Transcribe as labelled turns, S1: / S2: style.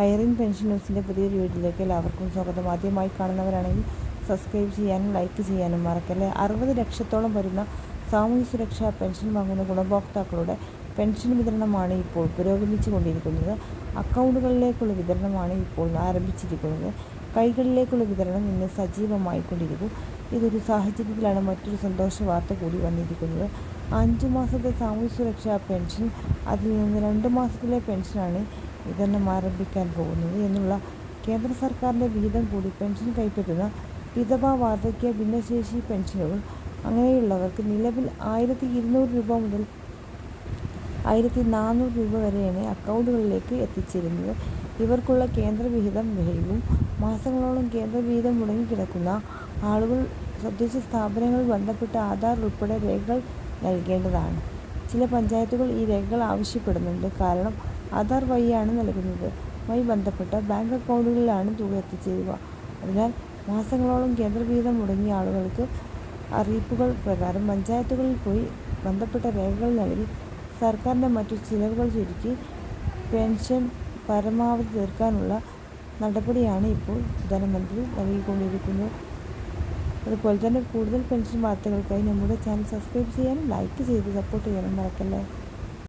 S1: Irene pension ന്യൂസിൻ്റെ പുതിയൊരു വീഡിയോയിലേക്ക് എല്ലാവർക്കും സ്വാഗതം. ആദ്യമായി കാണുന്നവരാണെങ്കിൽ സബ്സ്ക്രൈബ് ചെയ്യാനും ലൈക്ക് ചെയ്യാനും മറക്കല്ലേ. 60 ലക്ഷത്തോളം വരുന്ന സാമൂഹ്യ സുരക്ഷാ പെൻഷൻ വാങ്ങുന്ന ഗുണഭോക്താക്കളുടെ പെൻഷൻ വിതരണമാണ് ഇപ്പോൾ പുരോഗമിച്ചു കൊണ്ടിരിക്കുന്നത്. അക്കൗണ്ടുകളിലേക്കുള്ള വിതരണമാണ് ഇപ്പോൾ ആരംഭിച്ചിരിക്കുന്നത്. കൈകളിലേക്കുള്ള വിതരണം ഇന്ന് സജീവമായിക്കൊണ്ടിരിക്കും. ഇതൊരു സാഹചര്യത്തിലാണ് മറ്റൊരു സന്തോഷ വാർത്ത കൂടി വന്നിരിക്കുന്നത്. 5 മാസത്തെ സാമൂഹ്യ സുരക്ഷാ പെൻഷൻ, അതിൽ നിന്ന് 2 മാസത്തിലെ പെൻഷനാണ് വിതരണം ആരംഭിക്കാൻ പോകുന്നത് എന്നുള്ള കേന്ദ്ര സർക്കാരിൻ്റെ വിഹിതം കൂടി പെൻഷൻ കൈപ്പറ്റുന്ന വിധവ, വാർദ്ധക്യ, ഭിന്നശേഷി പെൻഷനുകൾ അങ്ങനെയുള്ളവർക്ക് നിലവിൽ 1200 രൂപ മുതൽ 1400 രൂപ വരെയാണ് അക്കൗണ്ടുകളിലേക്ക് എത്തിച്ചിരുന്നത്. ഇവർക്കുള്ള കേന്ദ്ര വിഹിതം വഴിയും മാസങ്ങളോളം കേന്ദ്ര വിഹിതം മുടങ്ങിക്കിടക്കുന്ന ആളുകൾ തദ്ദേശ സ്ഥാപനങ്ങൾ ബന്ധപ്പെട്ട ആധാർ ഉൾപ്പെടെ രേഖകൾ നൽകേണ്ടതാണ്. ചില പഞ്ചായത്തുകൾ ഈ രേഖകൾ ആവശ്യപ്പെടുന്നുണ്ട്. കാരണം ആധാർ വഴിയാണ് നൽകുന്നത്. ബന്ധപ്പെട്ട ബാങ്ക് അക്കൗണ്ടുകളിലാണ് തുക എത്തിച്ചേരുക. അതിനാൽ മാസങ്ങളോളം കേന്ദ്രവിഹിതം മുടങ്ങിയ ആളുകൾക്ക് അറിയിപ്പുകൾ പ്രകാരം പഞ്ചായത്തുകളിൽ പോയി ബന്ധപ്പെട്ട രേഖകൾ നൽകി സർക്കാരിൻ്റെ മറ്റു ചിലവുകൾ ചുരുക്കി പെൻഷൻ പരമാവധി തീർക്കാനുള്ള നടപടിയാണ് ഇപ്പോൾ ധനമന്ത്രി നൽകിക്കൊണ്ടിരിക്കുന്നത്. അതുപോലെ തന്നെ കൂടുതൽ പെൻഷൻ വാർത്തകൾക്കായി നമ്മുടെ ചാനൽ സബ്സ്ക്രൈബ് ചെയ്യാനും ലൈക്ക് ചെയ്ത് സപ്പോർട്ട് ചെയ്യാനും മറക്കല്ലേ.